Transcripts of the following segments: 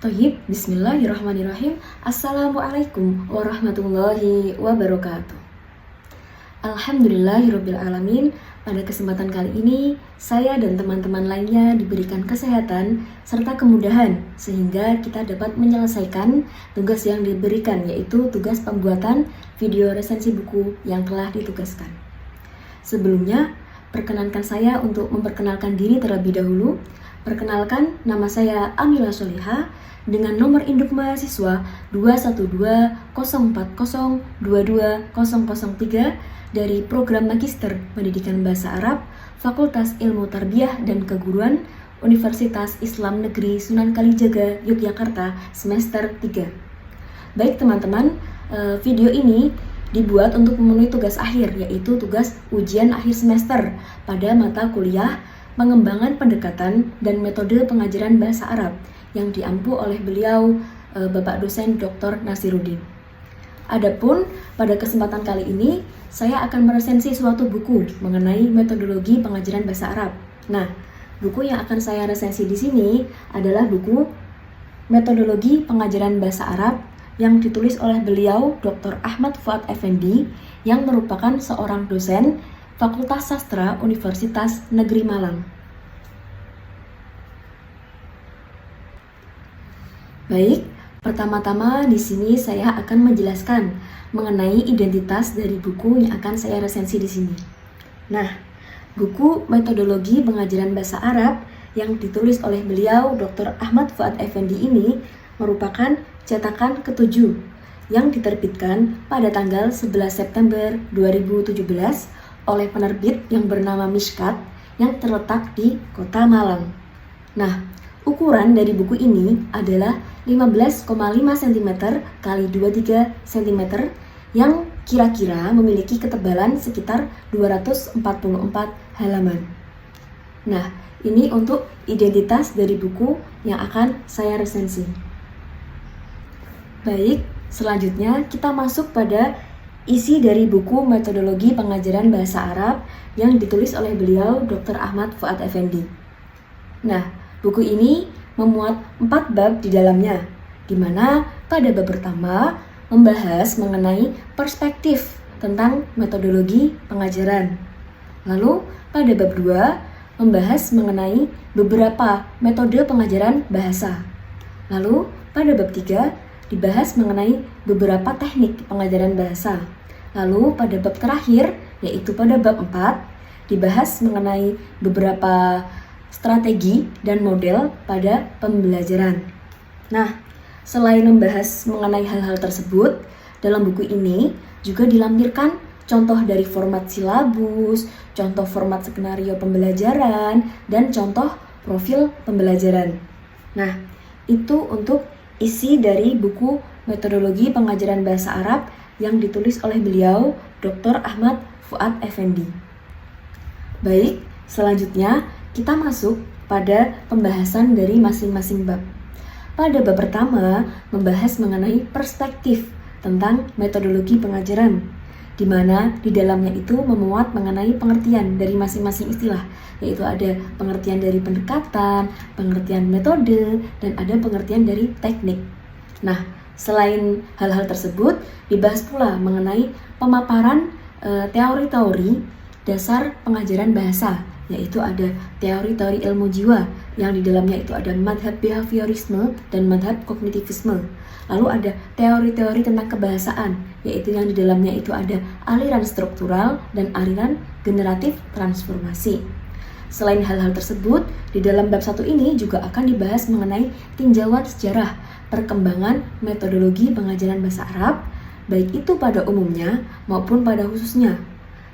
Tohib, bismillahirrahmanirrahim. Assalamualaikum warahmatullahi wabarakatuh. Alhamdulillahirrabbilalamin. Pada kesempatan kali ini, saya dan teman-teman lainnya diberikan kesehatan serta kemudahan sehingga kita dapat menyelesaikan tugas yang diberikan, yaitu tugas pembuatan video resensi buku yang telah ditugaskan. Sebelumnya, perkenankan saya untuk memperkenalkan diri terlebih dahulu. Perkenalkan, nama saya Amila Solihah dengan nomor induk mahasiswa 21204022003 dari Program Magister Pendidikan Bahasa Arab Fakultas Ilmu Tarbiyah dan Keguruan Universitas Islam Negeri Sunan Kalijaga, Yogyakarta semester 3. Baik teman-teman, video ini dibuat untuk memenuhi tugas akhir, yaitu tugas ujian akhir semester pada mata kuliah Pengembangan Pendekatan dan Metode Pengajaran Bahasa Arab yang diampu oleh beliau Bapak dosen Dr. Nasiruddin. Adapun pada kesempatan kali ini saya akan meresensi suatu buku mengenai metodologi pengajaran bahasa Arab. Nah, buku yang akan saya resensi di sini adalah buku Metodologi Pengajaran Bahasa Arab yang ditulis oleh beliau Dr. Ahmad Fuad Effendi yang merupakan seorang dosen Fakultas Sastra Universitas Negeri Malang. Baik, pertama-tama di sini saya akan menjelaskan mengenai identitas dari buku yang akan saya resensi di sini. Nah, buku Metodologi Pengajaran Bahasa Arab yang ditulis oleh beliau Dr. Ahmad Fuad Effendi ini merupakan cetakan ke-7 yang diterbitkan pada tanggal 11 September 2017 oleh penerbit yang bernama Mishkat yang terletak di Kota Malang. Nah, ukuran dari buku ini adalah 15,5 cm x 23 cm yang kira-kira memiliki ketebalan sekitar 244 halaman. Nah, ini untuk identitas dari buku yang akan saya resensi. Baik, selanjutnya kita masuk pada isi dari buku Metodologi Pengajaran Bahasa Arab yang ditulis oleh beliau Dr. Ahmad Fuad Effendi. Nah, buku ini memuat 4 bab di dalamnya, di mana pada bab pertama membahas mengenai perspektif tentang metodologi pengajaran. Lalu pada bab 2 membahas mengenai beberapa metode pengajaran bahasa. Lalu pada bab 3 dibahas mengenai beberapa teknik pengajaran bahasa. Lalu pada bab terakhir, yaitu pada bab 4, dibahas mengenai beberapa strategi dan model pada pembelajaran. Nah, selain membahas mengenai hal-hal tersebut, dalam buku ini juga dilampirkan contoh dari format silabus, contoh format skenario pembelajaran, dan contoh profil pembelajaran. Nah, itu untuk isi dari buku Metodologi Pengajaran Bahasa Arab yang ditulis oleh beliau Dr. Ahmad Fuad Effendi. Baik, selanjutnya kita masuk pada pembahasan dari masing-masing bab. Pada bab pertama membahas mengenai perspektif tentang metodologi pengajaran, di mana di dalamnya itu memuat mengenai pengertian dari masing-masing istilah, yaitu ada pengertian dari pendekatan, pengertian metode, dan ada pengertian dari teknik. Nah, selain hal-hal tersebut, dibahas pula mengenai pemaparan teori-teori dasar pengajaran bahasa, yaitu ada teori-teori ilmu jiwa, yang di dalamnya itu ada madhab behaviorisme dan madhab kognitivisme. Lalu ada teori-teori tentang kebahasaan, yaitu yang di dalamnya itu ada aliran struktural dan aliran generatif transformasi. Selain hal-hal tersebut, di dalam bab 1 ini juga akan dibahas mengenai tinjauan sejarah perkembangan metodologi pengajaran bahasa Arab, baik itu pada umumnya maupun pada khususnya.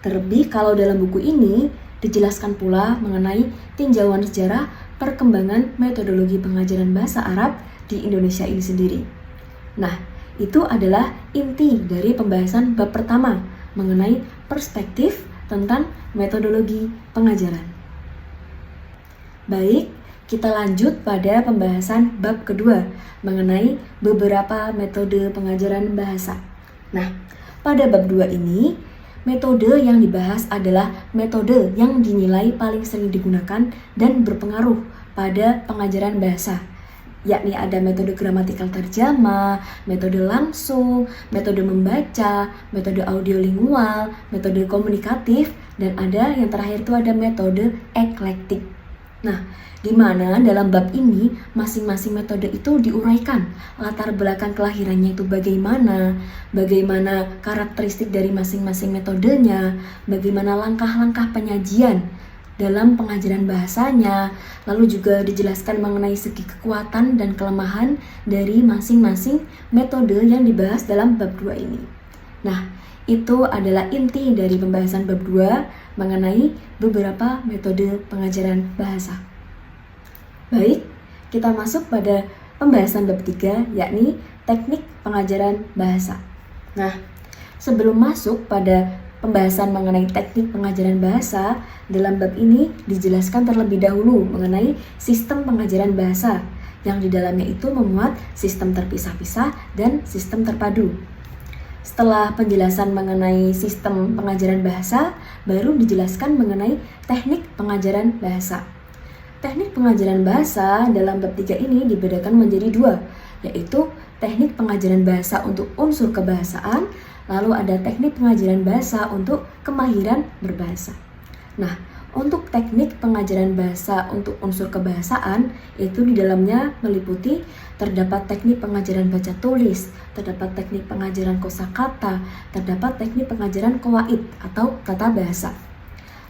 Terlebih kalau dalam buku ini dijelaskan pula mengenai tinjauan sejarah perkembangan metodologi pengajaran bahasa Arab di Indonesia ini sendiri. Nah, itu adalah inti dari pembahasan bab pertama mengenai perspektif tentang metodologi pengajaran. Baik, kita lanjut pada pembahasan bab kedua mengenai beberapa metode pengajaran bahasa. Nah, pada bab 2 ini, metode yang dibahas adalah metode yang dinilai paling sering digunakan dan berpengaruh pada pengajaran bahasa, yakni ada metode gramatikal terjemah, metode langsung, metode membaca, metode audiolingual, metode komunikatif, dan ada yang terakhir itu ada metode eklektik. Nah, di mana dalam bab ini masing-masing metode itu diuraikan, latar belakang kelahirannya itu bagaimana karakteristik dari masing-masing metodenya, bagaimana langkah-langkah penyajian dalam pengajaran bahasanya, lalu juga dijelaskan mengenai segi kekuatan dan kelemahan dari masing-masing metode yang dibahas dalam bab 2 ini. Nah, itu adalah inti dari pembahasan bab 2 mengenai beberapa metode pengajaran bahasa. Baik, kita masuk pada pembahasan bab 3, yakni teknik pengajaran bahasa. Nah, sebelum masuk pada pembahasan mengenai teknik pengajaran bahasa, dalam bab ini dijelaskan terlebih dahulu mengenai sistem pengajaran bahasa, yang di dalamnya itu memuat sistem terpisah-pisah dan sistem terpadu. Setelah penjelasan mengenai sistem pengajaran bahasa, baru dijelaskan mengenai teknik pengajaran bahasa. Teknik pengajaran bahasa dalam bab 3 ini dibedakan menjadi 2, yaitu teknik pengajaran bahasa untuk unsur kebahasaan, lalu ada teknik pengajaran bahasa untuk kemahiran berbahasa. Nah, untuk teknik pengajaran bahasa untuk unsur kebahasaan, itu di dalamnya meliputi terdapat teknik pengajaran baca tulis, terdapat teknik pengajaran kosakata, terdapat teknik pengajaran qawaid atau tata bahasa.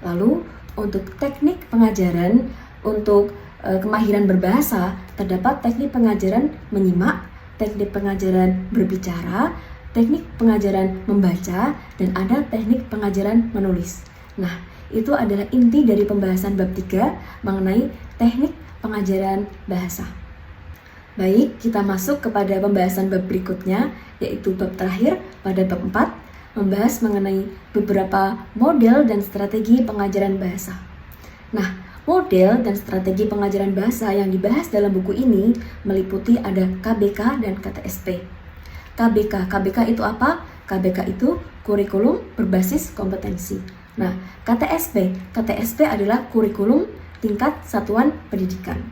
Lalu, untuk teknik pengajaran untuk kemahiran berbahasa, terdapat teknik pengajaran menyimak, teknik pengajaran berbicara, teknik pengajaran membaca, dan ada teknik pengajaran menulis. Nah, itu adalah inti dari pembahasan bab 3 mengenai teknik pengajaran bahasa. Baik, kita masuk kepada pembahasan bab berikutnya, yaitu bab terakhir pada bab 4, membahas mengenai beberapa model dan strategi pengajaran bahasa. Nah, model dan strategi pengajaran bahasa yang dibahas dalam buku ini meliputi ada KBK dan KTSP. KBK itu apa? KBK itu kurikulum berbasis kompetensi. Nah, KTSP adalah kurikulum tingkat satuan pendidikan.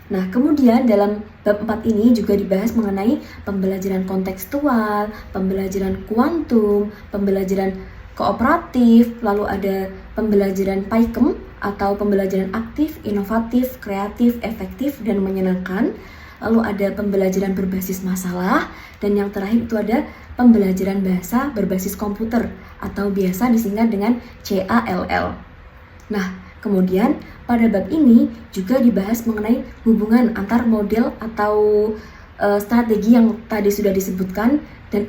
Nah, kemudian dalam bab 4 ini juga dibahas mengenai pembelajaran kontekstual, pembelajaran kuantum, pembelajaran kooperatif, lalu ada pembelajaran PAIKEM atau pembelajaran aktif, inovatif, kreatif, efektif, dan menyenangkan. Lalu ada pembelajaran berbasis masalah, dan yang terakhir itu ada pembelajaran bahasa berbasis komputer atau biasa disingkat dengan CALL. Nah, kemudian pada bab ini juga dibahas mengenai hubungan antar model atau strategi yang tadi sudah disebutkan dan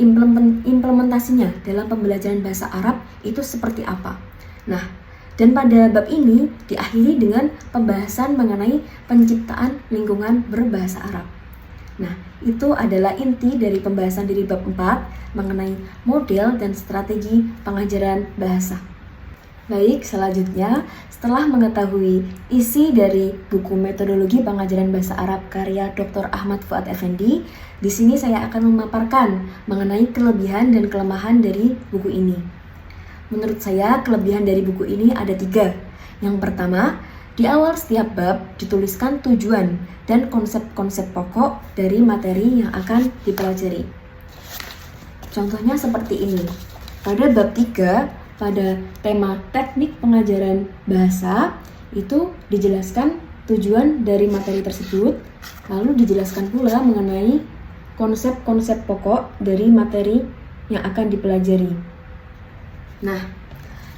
implementasinya dalam pembelajaran bahasa Arab itu seperti apa. Nah, dan pada bab ini diakhiri dengan pembahasan mengenai penciptaan lingkungan berbahasa Arab. Nah, itu adalah inti dari pembahasan dari bab 4 mengenai model dan strategi pengajaran bahasa. Baik, selanjutnya setelah mengetahui isi dari buku Metodologi Pengajaran Bahasa Arab karya Dr. Ahmad Fuad Effendi, di sini saya akan memaparkan mengenai kelebihan dan kelemahan dari buku ini. Menurut saya, kelebihan dari buku ini ada 3. Yang pertama, di awal setiap bab dituliskan tujuan dan konsep-konsep pokok dari materi yang akan dipelajari. Contohnya seperti ini. Pada bab 3, pada tema teknik pengajaran bahasa, itu dijelaskan tujuan dari materi tersebut, lalu dijelaskan pula mengenai konsep-konsep pokok dari materi yang akan dipelajari. Nah,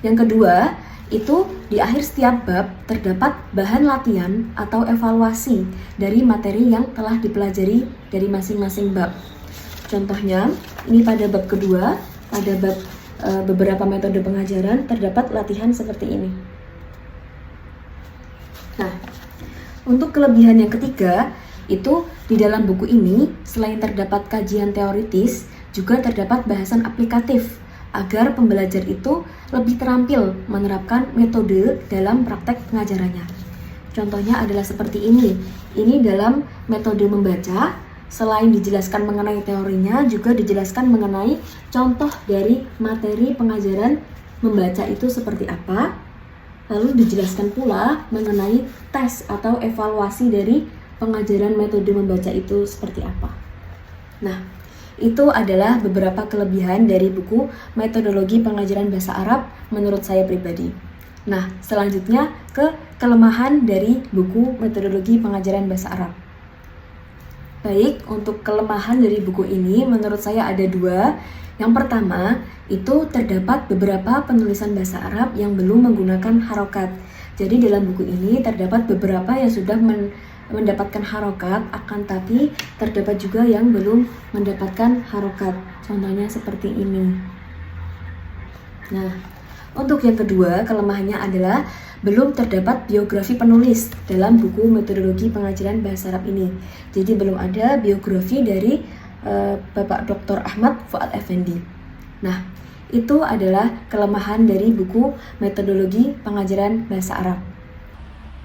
yang kedua, itu di akhir setiap bab terdapat bahan latihan atau evaluasi dari materi yang telah dipelajari dari masing-masing bab. Contohnya, ini pada bab kedua, pada bab beberapa metode pengajaran terdapat latihan seperti ini. Nah, untuk kelebihan yang ketiga, itu di dalam buku ini selain terdapat kajian teoritis, juga terdapat bahasan aplikatif agar pembelajar itu lebih terampil menerapkan metode dalam praktek pengajarannya. Contohnya adalah seperti ini. Ini dalam metode membaca, selain dijelaskan mengenai teorinya, juga dijelaskan mengenai contoh dari materi pengajaran membaca itu seperti apa. Lalu dijelaskan pula mengenai tes atau evaluasi dari pengajaran metode membaca itu seperti apa. Nah, itu adalah beberapa kelebihan dari buku Metodologi Pengajaran Bahasa Arab menurut saya pribadi. Nah, selanjutnya ke kelemahan dari buku Metodologi Pengajaran Bahasa Arab. Baik, untuk kelemahan dari buku ini menurut saya ada dua. Yang pertama, itu terdapat beberapa penulisan bahasa Arab yang belum menggunakan harokat. Jadi dalam buku ini terdapat beberapa yang sudah mendapatkan harokat, akan tapi terdapat juga yang belum mendapatkan harokat. Contohnya seperti ini. Nah, untuk yang kedua, kelemahannya adalah belum terdapat biografi penulis dalam buku Metodologi Pengajaran Bahasa Arab ini. Jadi belum ada biografi dari Bapak Dr. Ahmad Fuad Effendi. Nah, itu adalah kelemahan dari buku Metodologi Pengajaran Bahasa Arab.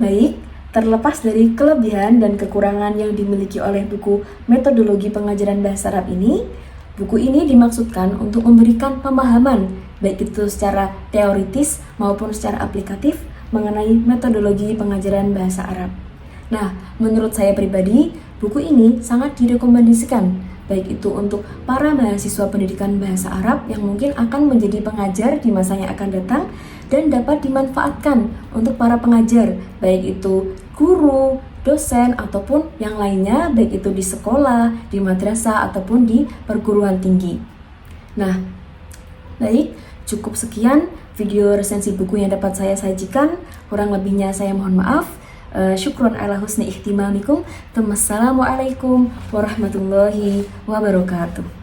Baik, terlepas dari kelebihan dan kekurangan yang dimiliki oleh buku Metodologi Pengajaran Bahasa Arab ini, buku ini dimaksudkan untuk memberikan pemahaman, baik itu secara teoritis maupun secara aplikatif, mengenai metodologi pengajaran bahasa Arab. Nah, menurut saya pribadi, buku ini sangat direkomendasikan, baik itu untuk para mahasiswa pendidikan bahasa Arab yang mungkin akan menjadi pengajar di masa yang akan datang, dan dapat dimanfaatkan untuk para pengajar, baik itu guru, dosen, ataupun yang lainnya, baik itu di sekolah, di madrasah, ataupun di perguruan tinggi. Nah, baik, cukup sekian video resensi buku yang dapat saya sajikan. Kurang lebihnya saya mohon maaf. Syukron ala husni ihtimamikum. Wassalamualaikum warahmatullahi wabarakatuh.